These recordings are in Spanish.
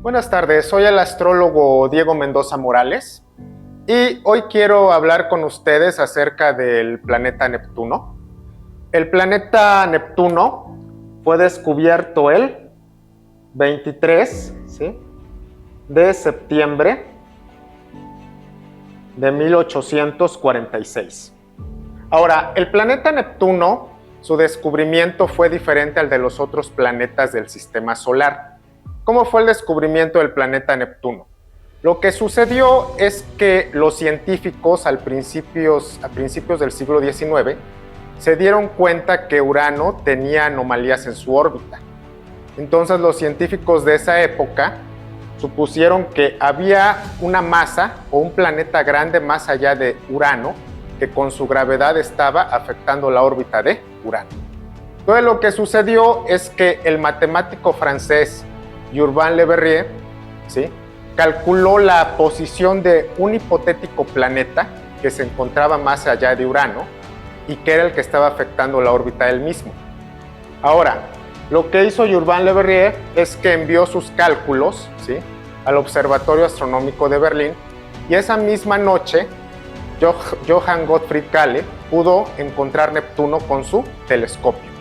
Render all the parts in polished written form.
Buenas tardes, soy el astrólogo Diego Mendoza Morales y hoy quiero hablar con ustedes acerca del planeta Neptuno. El planeta Neptuno fue descubierto el 23 de septiembre de 1846. Ahora, el planeta Neptuno, su descubrimiento fue diferente al de los otros planetas del sistema solar. ¿Cómo fue el descubrimiento del planeta Neptuno? Lo que sucedió es que los científicos a principios del siglo XIX se dieron cuenta que Urano tenía anomalías en su órbita. Entonces los científicos de esa época supusieron que había una masa o un planeta grande más allá de Urano que con su gravedad estaba afectando la órbita de Urano. Entonces lo que sucedió es que el matemático francés Urbain Le Verrier calculó la posición de un hipotético planeta que se encontraba más allá de Urano y que era el que estaba afectando la órbita del mismo. Ahora, lo que hizo Urbain Le Verrier es que envió sus cálculos al Observatorio Astronómico de Berlín y esa misma noche Johann Gottfried Galle pudo encontrar Neptuno con su telescopio.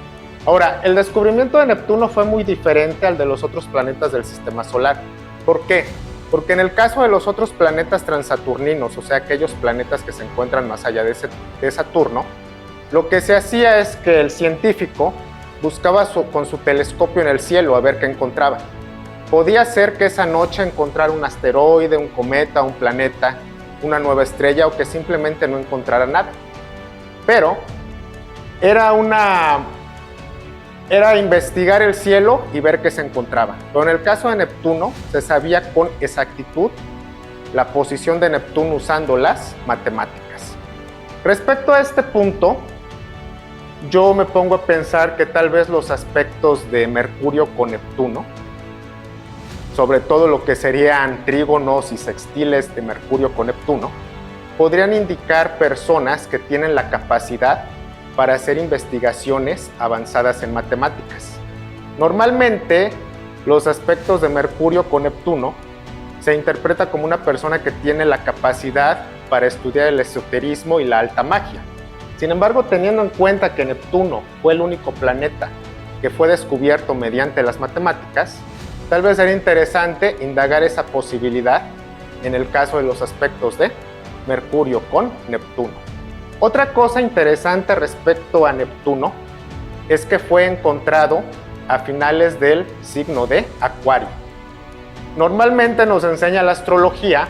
Ahora, el descubrimiento de Neptuno fue muy diferente al de los otros planetas del sistema solar. ¿Por qué? Porque en el caso de los otros planetas transaturninos, o sea, aquellos planetas que se encuentran más allá de Saturno, lo que se hacía es que el científico buscaba con su telescopio en el cielo a ver qué encontraba. Podía ser que esa noche encontrara un asteroide, un cometa, un planeta, una nueva estrella o que simplemente no encontrara nada. Pero era investigar el cielo y ver qué se encontraba. Pero en el caso de Neptuno se sabía con exactitud la posición de Neptuno usando las matemáticas. Respecto a este punto, yo me pongo a pensar que tal vez los aspectos de Mercurio con Neptuno, sobre todo lo que serían trígonos y sextiles de Mercurio con Neptuno, podrían indicar personas que tienen la capacidad para hacer investigaciones avanzadas en matemáticas. Normalmente, los aspectos de Mercurio con Neptuno se interpreta como una persona que tiene la capacidad para estudiar el esoterismo y la alta magia. Sin embargo, teniendo en cuenta que Neptuno fue el único planeta que fue descubierto mediante las matemáticas, tal vez sería interesante indagar esa posibilidad en el caso de los aspectos de Mercurio con Neptuno. Otra cosa interesante respecto a Neptuno es que fue encontrado a finales del signo de Acuario. Normalmente nos enseña la astrología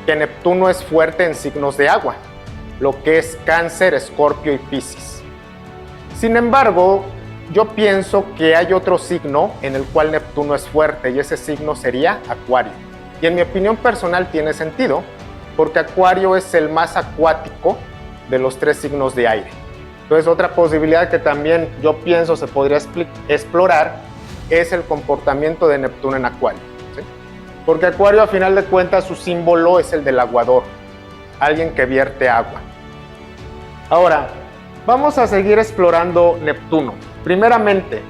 que Neptuno es fuerte en signos de agua, lo que es Cáncer, Escorpio y Piscis. Sin embargo, yo pienso que hay otro signo en el cual Neptuno es fuerte y ese signo sería Acuario. Y en mi opinión personal tiene sentido, porque Acuario es el más acuático de los tres signos de aire. Entonces, otra posibilidad que también yo pienso se podría explorar es el comportamiento de Neptuno en Acuario. Porque Acuario, a final de cuentas, su símbolo es el del aguador, alguien que vierte agua. Ahora, vamos a seguir explorando Neptuno. Primeramente,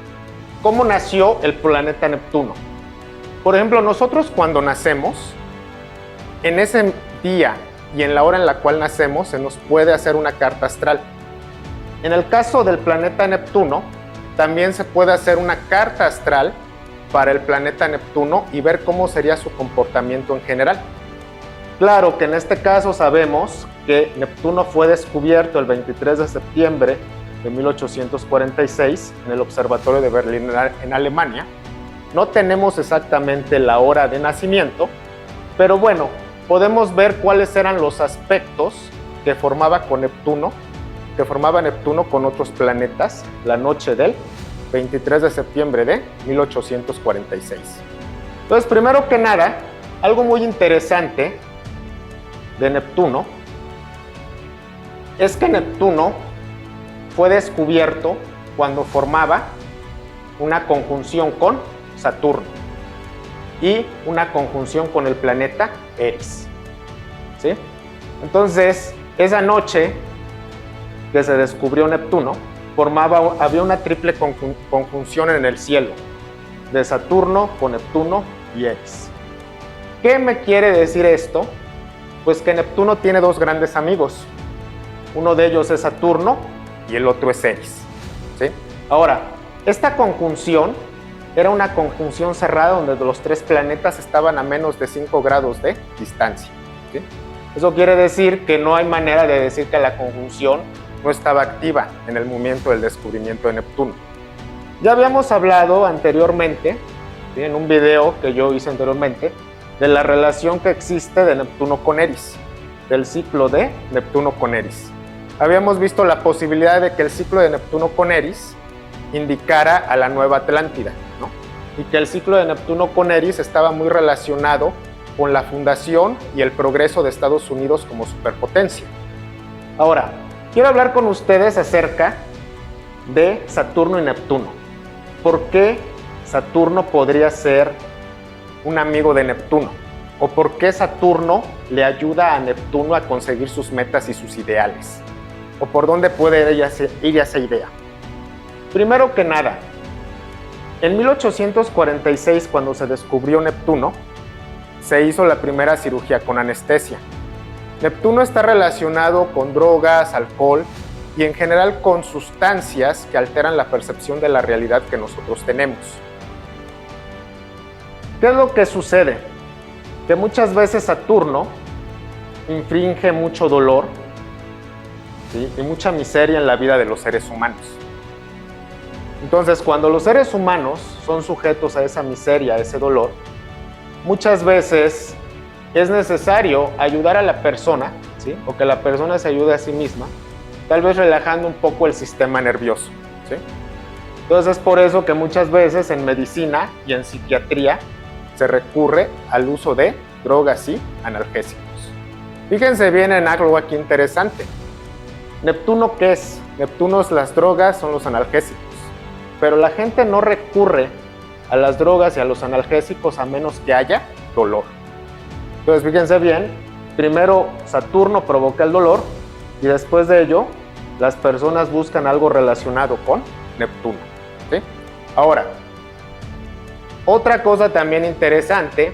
¿cómo nació el planeta Neptuno? Por ejemplo, nosotros cuando nacemos, en ese día y en la hora en la cual nacemos se nos puede hacer una carta astral. En el caso del planeta Neptuno, también se puede hacer una carta astral para el planeta Neptuno y ver cómo sería su comportamiento en general. Claro que en este caso sabemos que Neptuno fue descubierto el 23 de septiembre de 1846 en el Observatorio de Berlín en Alemania. No tenemos exactamente la hora de nacimiento, pero bueno, podemos ver cuáles eran los aspectos que formaba Neptuno con otros planetas la noche del 23 de septiembre de 1846. Entonces, primero que nada, algo muy interesante de Neptuno es que Neptuno fue descubierto cuando formaba una conjunción con Saturno y una conjunción con el planeta Eris. ¿Sí? Entonces, esa noche que se descubrió Neptuno, había una triple conjunción en el cielo, de Saturno con Neptuno y Eris. ¿Qué me quiere decir esto? Pues que Neptuno tiene dos grandes amigos. Uno de ellos es Saturno y el otro es Eris, ¿sí? Ahora, esta conjunción era una conjunción cerrada donde los tres planetas estaban a menos de 5 grados de distancia, ¿sí? Eso quiere decir que no hay manera de decir que la conjunción no estaba activa en el momento del descubrimiento de Neptuno. Ya habíamos hablado anteriormente, ¿sí?, en un video que yo hice anteriormente, de la relación que existe de Neptuno con Eris, del ciclo de Neptuno con Eris. Habíamos visto la posibilidad de que el ciclo de Neptuno con Eris indicara a la Nueva Atlántida, ¿no? Y que el ciclo de Neptuno con Eris estaba muy relacionado con la fundación y el progreso de Estados Unidos como superpotencia. Ahora, quiero hablar con ustedes acerca de Saturno y Neptuno. ¿Por qué Saturno podría ser un amigo de Neptuno? ¿O por qué Saturno le ayuda a Neptuno a conseguir sus metas y sus ideales? ¿O por dónde puede ir esa idea? Primero que nada, en 1846, cuando se descubrió Neptuno, se hizo la primera cirugía con anestesia. Neptuno está relacionado con drogas, alcohol y en general con sustancias que alteran la percepción de la realidad que nosotros tenemos. ¿Qué es lo que sucede? Que muchas veces Saturno infringe mucho dolor, ¿sí?, y mucha miseria en la vida de los seres humanos. Entonces, cuando los seres humanos son sujetos a esa miseria, a ese dolor, muchas veces es necesario ayudar a la persona, ¿sí?, o que la persona se ayude a sí misma, tal vez relajando un poco el sistema nervioso, ¿sí? Entonces es por eso que muchas veces en medicina y en psiquiatría se recurre al uso de drogas y analgésicos. Fíjense bien en algo aquí interesante. Neptuno, ¿qué es? Neptuno es las drogas, son los analgésicos. Pero la gente no recurre a las drogas y a los analgésicos a menos que haya dolor. Entonces fíjense bien, primero Saturno provoca el dolor y después de ello las personas buscan algo relacionado con Neptuno, ¿sí? Ahora, otra cosa también interesante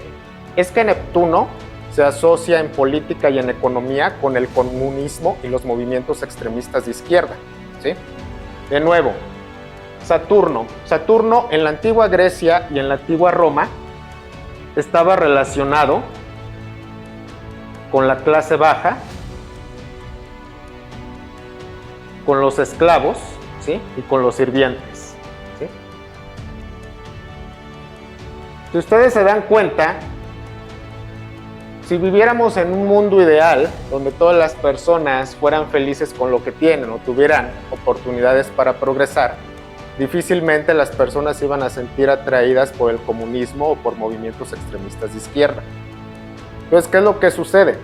es que Neptuno se asocia en política y en economía con el comunismo y los movimientos extremistas de izquierda, ¿sí? De nuevo, Saturno en la antigua Grecia y en la antigua Roma estaba relacionado con la clase baja, con los esclavos, ¿sí?, y con los sirvientes, ¿sí? Si ustedes se dan cuenta, si viviéramos en un mundo ideal donde todas las personas fueran felices con lo que tienen o tuvieran oportunidades para progresar, difícilmente las personas se iban a sentir atraídas por el comunismo o por movimientos extremistas de izquierda. Entonces, ¿qué es lo que sucede?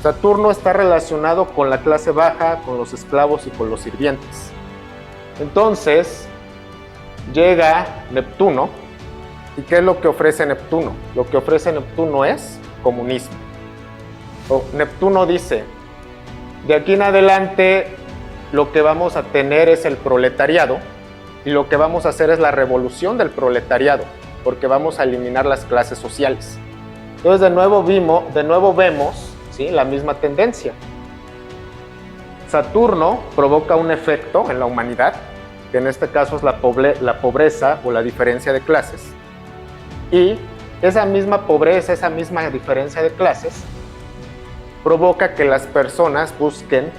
Saturno está relacionado con la clase baja, con los esclavos y con los sirvientes. Entonces, llega Neptuno, ¿y qué es lo que ofrece Neptuno? Lo que ofrece Neptuno es comunismo. Neptuno dice, de aquí en adelante lo que vamos a tener es el proletariado y lo que vamos a hacer es la revolución del proletariado, porque vamos a eliminar las clases sociales. Entonces de nuevo vemos, ¿sí?, la misma tendencia. Saturno provoca un efecto en la humanidad, que en este caso es la pobreza o la diferencia de clases, y esa misma pobreza, esa misma diferencia de clases, provoca que las personas busquen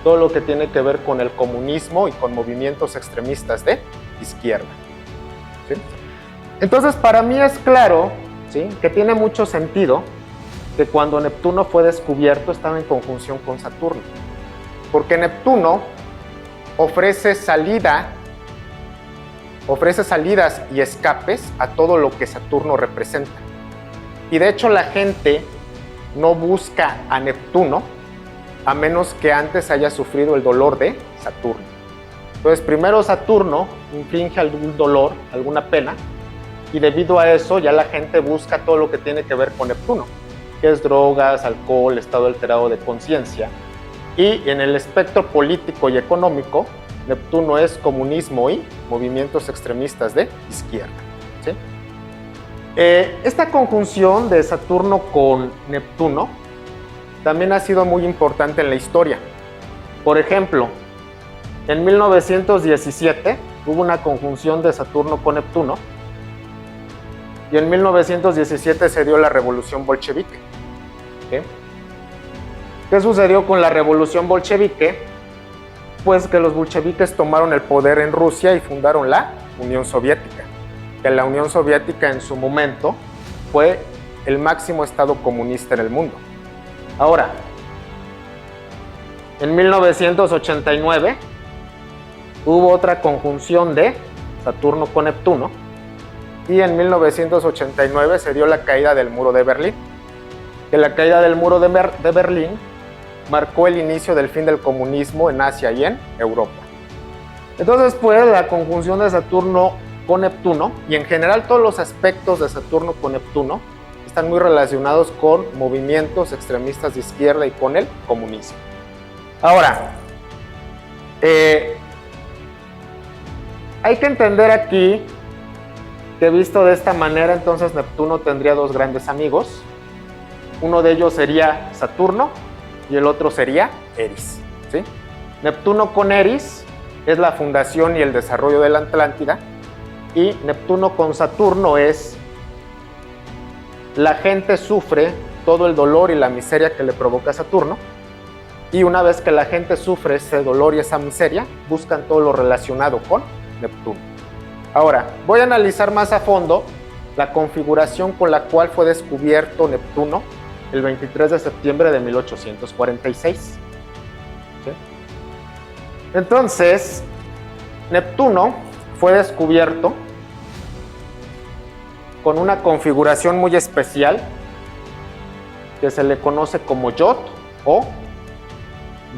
todo lo que tiene que ver con el comunismo y con movimientos extremistas de izquierda, ¿sí? Entonces, para mí es claro, ¿sí?, que tiene mucho sentido que cuando Neptuno fue descubierto estaba en conjunción con Saturno, porque Neptuno ofrece salidas y escapes a todo lo que Saturno representa. Y de hecho la gente no busca a Neptuno a menos que antes haya sufrido el dolor de Saturno. Entonces primero Saturno inflige algún dolor, alguna pena, y debido a eso ya la gente busca todo lo que tiene que ver con Neptuno, que es drogas, alcohol, estado alterado de conciencia. Y en el espectro político y económico, Neptuno es comunismo y movimientos extremistas de izquierda, ¿sí? Esta conjunción de Saturno con Neptuno también ha sido muy importante en la historia. Por ejemplo, en 1917 hubo una conjunción de Saturno con Neptuno y en 1917 se dio la revolución bolchevique. ¿Sí? ¿Qué sucedió con la revolución bolchevique? Pues que los bolcheviques tomaron el poder en Rusia y fundaron la Unión Soviética. Que la Unión Soviética en su momento fue el máximo estado comunista en el mundo. Ahora, en 1989 hubo otra conjunción de Saturno con Neptuno y en 1989 se dio la caída del muro de Berlín. Que la caída del muro de Berlín marcó el inicio del fin del comunismo en Asia y en Europa. Entonces, pues, la conjunción de Saturno con Neptuno y en general todos los aspectos de Saturno con Neptuno están muy relacionados con movimientos extremistas de izquierda y con el comunismo. Ahora, hay que entender aquí que visto de esta manera, entonces Neptuno tendría dos grandes amigos. Uno de ellos sería Saturno y el otro sería Eris, ¿sí? Neptuno con Eris es la fundación y el desarrollo de la Atlántida, y Neptuno con Saturno es la gente sufre todo el dolor y la miseria que le provoca Saturno, y una vez que la gente sufre ese dolor y esa miseria, buscan todo lo relacionado con Neptuno. Ahora, voy a analizar más a fondo la configuración con la cual fue descubierto Neptuno el 23 de septiembre de 1846. ¿Sí? Entonces, Neptuno fue descubierto con una configuración muy especial que se le conoce como Yod o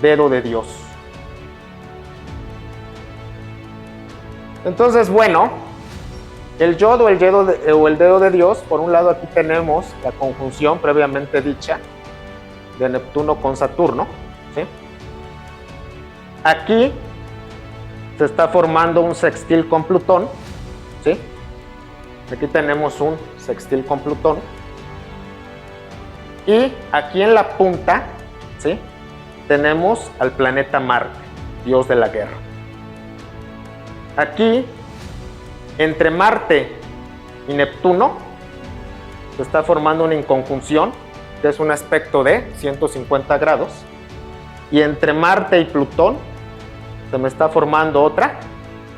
dedo de Dios. Entonces, bueno, el Yod o el dedo de Dios, por un lado aquí tenemos la conjunción previamente dicha de Neptuno con Saturno, ¿sí? Aquí se está formando un sextil con Plutón, ¿sí? Aquí tenemos un sextil con Plutón. Y aquí en la punta, ¿sí?, tenemos al planeta Marte, dios de la guerra. Aquí, entre Marte y Neptuno, se está formando una inconjunción, que es un aspecto de 150 grados. Y entre Marte y Plutón, se me está formando otra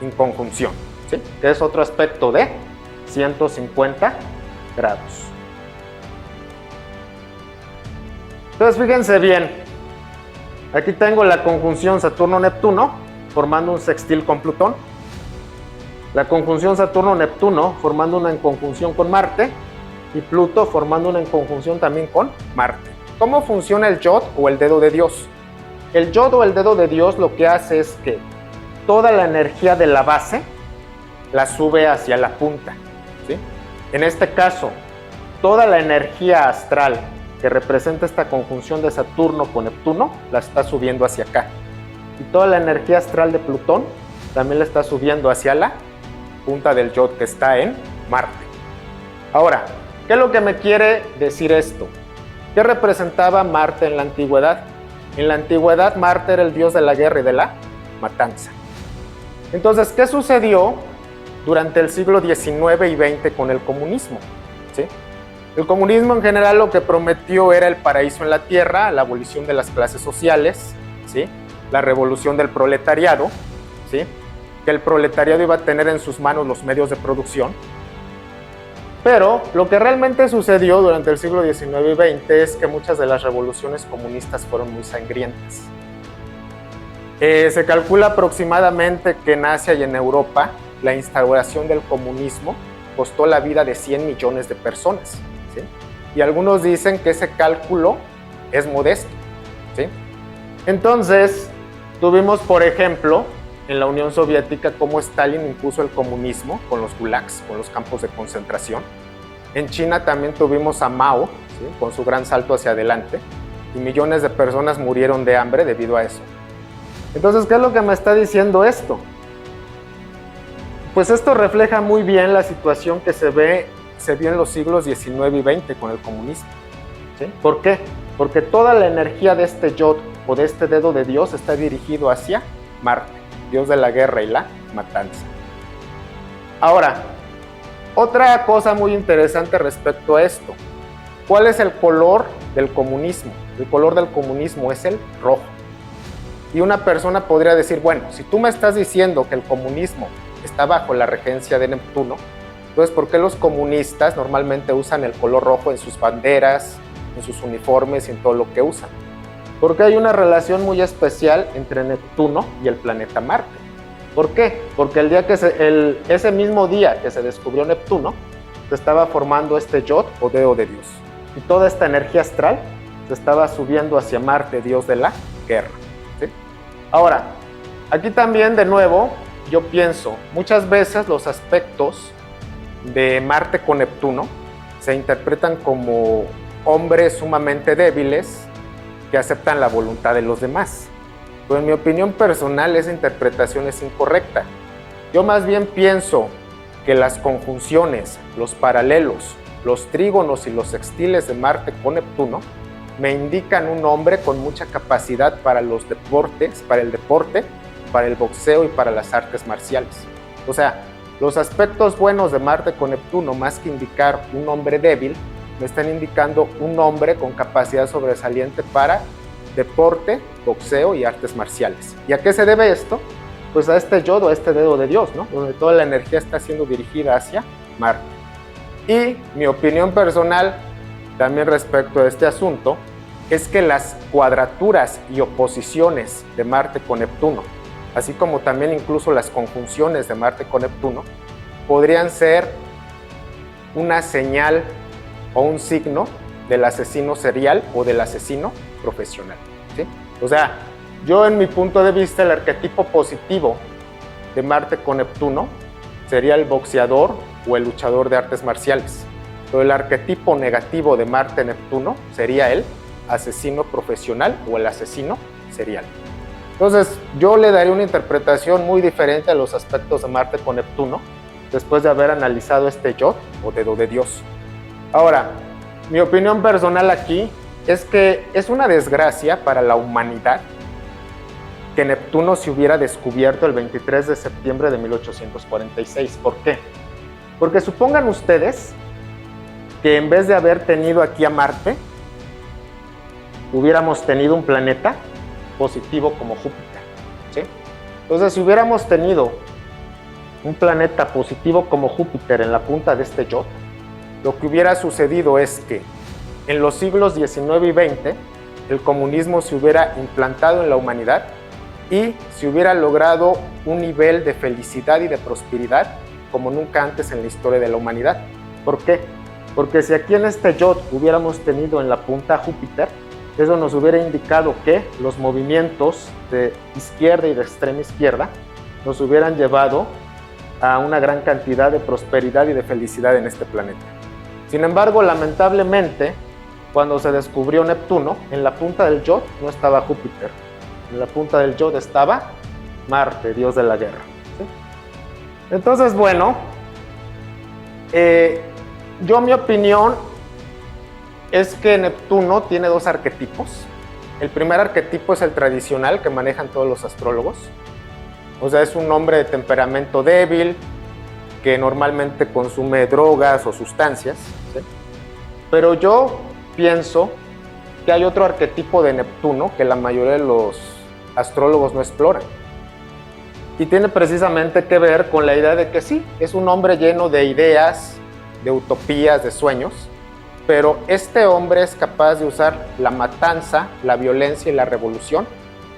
inconjunción, ¿sí?, que es otro aspecto de 150 grados. Entonces, fíjense bien, aquí tengo la conjunción Saturno-Neptuno formando un sextil con Plutón, la conjunción Saturno-Neptuno formando una inconjunción con Marte y Pluto formando una inconjunción también con Marte. ¿Cómo funciona el Yod o el dedo de Dios? El Yod o el dedo de Dios lo que hace es que toda la energía de la base la sube hacia la punta, ¿sí? En este caso, toda la energía astral que representa esta conjunción de Saturno con Neptuno la está subiendo hacia acá. Y toda la energía astral de Plutón también la está subiendo hacia la punta del Yod que está en Marte. Ahora, ¿qué es lo que me quiere decir esto? ¿Qué representaba Marte en la antigüedad? En la antigüedad Marte era el dios de la guerra y de la matanza. Entonces, ¿qué sucedió durante el siglo XIX y XX con el comunismo? ¿Sí? El comunismo en general lo que prometió era el paraíso en la tierra, la abolición de las clases sociales, ¿sí?, la revolución del proletariado, ¿sí?, que el proletariado iba a tener en sus manos los medios de producción. Pero lo que realmente sucedió durante el siglo XIX y XX es que muchas de las revoluciones comunistas fueron muy sangrientas. Se calcula aproximadamente que en Asia y en Europa la instauración del comunismo costó la vida de 100 millones de personas, ¿sí? Y algunos dicen que ese cálculo es modesto, ¿sí? Entonces, tuvimos, por ejemplo, en la Unión Soviética cómo Stalin impuso el comunismo con los gulags, con los campos de concentración. En China también tuvimos a Mao, ¿sí?, con su gran salto hacia adelante, y millones de personas murieron de hambre debido a eso. Entonces, ¿qué es lo que me está diciendo esto? Pues esto refleja muy bien la situación que se ve se vio en los siglos XIX y XX con el comunismo. ¿Sí? ¿Por qué? Porque toda la energía de este Yod o de este dedo de Dios está dirigido hacia Marte, Dios de la guerra y la matanza. Ahora, otra cosa muy interesante respecto a esto. ¿Cuál es el color del comunismo? El color del comunismo es el rojo. Y una persona podría decir, bueno, si tú me estás diciendo que el comunismo está bajo la regencia de Neptuno, entonces ¿por qué los comunistas normalmente usan el color rojo en sus banderas, en sus uniformes y en todo lo que usan? Porque hay una relación muy especial entre Neptuno y el planeta Marte. ¿Por qué? Porque el día que ese mismo día que se descubrió Neptuno, se estaba formando este Yod o dedo de Dios. Y toda esta energía astral se estaba subiendo hacia Marte, Dios de la guerra. ¿Sí? Ahora, aquí también de nuevo, yo pienso, muchas veces los aspectos de Marte con Neptuno se interpretan como hombres sumamente débiles que aceptan la voluntad de los demás. Pero en mi opinión personal esa interpretación es incorrecta. Yo más bien pienso que las conjunciones, los paralelos, los trígonos y los sextiles de Marte con Neptuno me indican un hombre con mucha capacidad para los deportes, para el deporte, para el boxeo y para las artes marciales. O sea, los aspectos buenos de Marte con Neptuno, más que indicar un hombre débil, me están indicando un hombre con capacidad sobresaliente para deporte, boxeo y artes marciales. ¿Y a qué se debe esto? Pues a este Yod o a este dedo de Dios, ¿no? Donde toda la energía está siendo dirigida hacia Marte. Y mi opinión personal, también respecto a este asunto, es que las cuadraturas y oposiciones de Marte con Neptuno, así como también incluso las conjunciones de Marte con Neptuno, podrían ser una señal o un signo del asesino serial o del asesino profesional. ¿Sí? O sea, yo en mi punto de vista, el arquetipo positivo de Marte con Neptuno sería el boxeador o el luchador de artes marciales. Pero el arquetipo negativo de Marte-Neptuno sería el asesino profesional o el asesino serial. Entonces, yo le daría una interpretación muy diferente a los aspectos de Marte con Neptuno después de haber analizado este Yod o dedo de Dios. Ahora, mi opinión personal aquí es que es una desgracia para la humanidad que Neptuno se hubiera descubierto el 23 de septiembre de 1846. ¿Por qué? Porque supongan ustedes que en vez de haber tenido aquí a Marte, hubiéramos tenido un planeta positivo como Júpiter. ¿Sí? Entonces, si hubiéramos tenido un planeta positivo como Júpiter en la punta de este Yod, lo que hubiera sucedido es que en los siglos XIX y XX el comunismo se hubiera implantado en la humanidad y se hubiera logrado un nivel de felicidad y de prosperidad como nunca antes en la historia de la humanidad. ¿Por qué? Porque si aquí en este Yod hubiéramos tenido en la punta Júpiter, eso nos hubiera indicado que los movimientos de izquierda y de extrema izquierda nos hubieran llevado a una gran cantidad de prosperidad y de felicidad en este planeta. Sin embargo, lamentablemente, cuando se descubrió Neptuno, en la punta del Yod no estaba Júpiter. En la punta del Yod estaba Marte, Dios de la guerra. ¿Sí? Entonces, bueno, mi opinión es que Neptuno tiene dos arquetipos. El primer arquetipo es el tradicional que manejan todos los astrólogos. O sea, es un hombre de temperamento débil, que normalmente consume drogas o sustancias. ¿Sí? Pero yo pienso que hay otro arquetipo de Neptuno que la mayoría de los astrólogos no exploran. Y tiene precisamente que ver con la idea de que sí, es un hombre lleno de ideas, de utopías, de sueños, pero este hombre es capaz de usar la matanza, la violencia y la revolución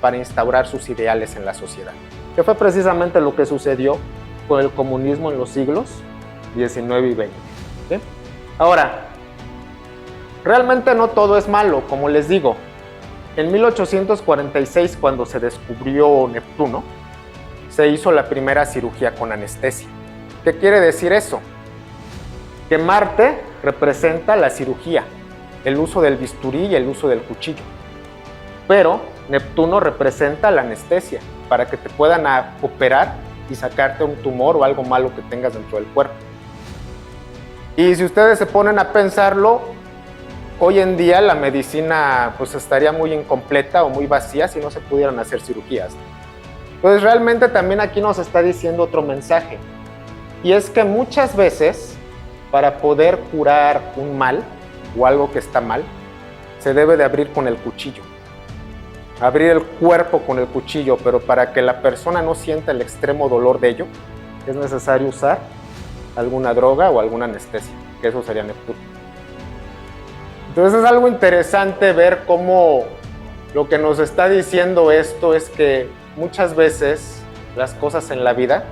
para instaurar sus ideales en la sociedad, que fue precisamente lo que sucedió con el comunismo en los siglos XIX y XX. ¿Sí? Ahora, realmente no todo es malo, como les digo. En 1846, cuando se descubrió Neptuno, se hizo la primera cirugía con anestesia. ¿Qué quiere decir eso? Que Marte representa la cirugía, el uso del bisturí y el uso del cuchillo. Pero Neptuno representa la anestesia, para que te puedan operar y sacarte un tumor o algo malo que tengas dentro del cuerpo. Y si ustedes se ponen a pensarlo, hoy en día la medicina pues estaría muy incompleta o muy vacía si no se pudieran hacer cirugías. Entonces realmente también aquí nos está diciendo otro mensaje, y es que muchas veces para poder curar un mal o algo que está mal, se debe de abrir con el cuchillo. Abrir el cuerpo con el cuchillo, pero para que la persona no sienta el extremo dolor de ello, es necesario usar alguna droga o alguna anestesia, que eso sería Neptuno. Entonces es algo interesante ver cómo lo que nos está diciendo esto es que muchas veces las cosas en la vida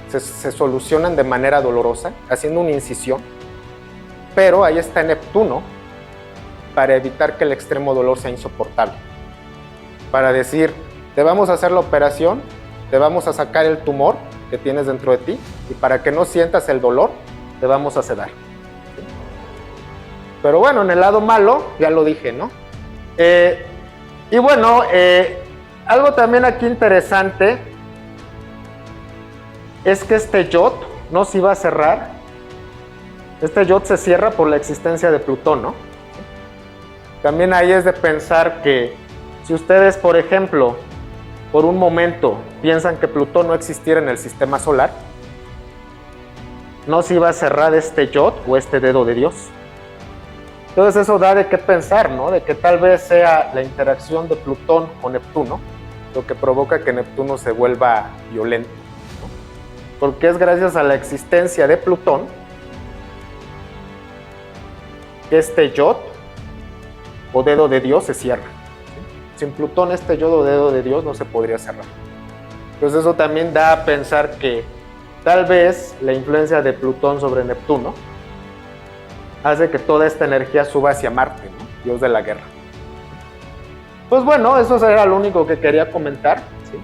se solucionan de manera dolorosa, haciendo una incisión, pero ahí está Neptuno para evitar que el extremo dolor sea insoportable. Para decir, te vamos a hacer la operación, te vamos a sacar el tumor que tienes dentro de ti, y para que no sientas el dolor, te vamos a sedar. Pero bueno, en el lado malo, ya lo dije, ¿no? Y bueno, algo también aquí interesante es que este yod no se iba a cerrar. Este yod se cierra por la existencia de Plutón, ¿no? También ahí es de pensar que si ustedes, por ejemplo, por un momento piensan que Plutón no existiera en el sistema solar, no se iba a cerrar este yod o este dedo de Dios. Entonces eso da de qué pensar, ¿no? De que tal vez sea la interacción de Plutón con Neptuno lo que provoca que Neptuno se vuelva violento, ¿no? Porque es gracias a la existencia de Plutón que este yod o dedo de Dios se cierra. Sin Plutón este yod o dedo de Dios no se podría cerrar. Entonces eso también da a pensar que tal vez la influencia de Plutón sobre Neptuno hace que toda esta energía suba hacia Marte, ¿no? Dios de la guerra. Pues bueno, eso era lo único que quería comentar, ¿sí?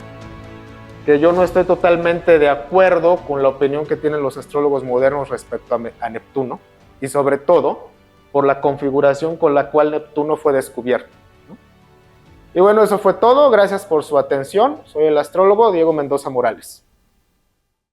Que yo no estoy totalmente de acuerdo con la opinión que tienen los astrólogos modernos respecto a Neptuno, y sobre todo por la configuración con la cual Neptuno fue descubierto, ¿no? Y bueno, eso fue todo. Gracias por su atención. Soy el astrólogo Diego Mendoza Morales.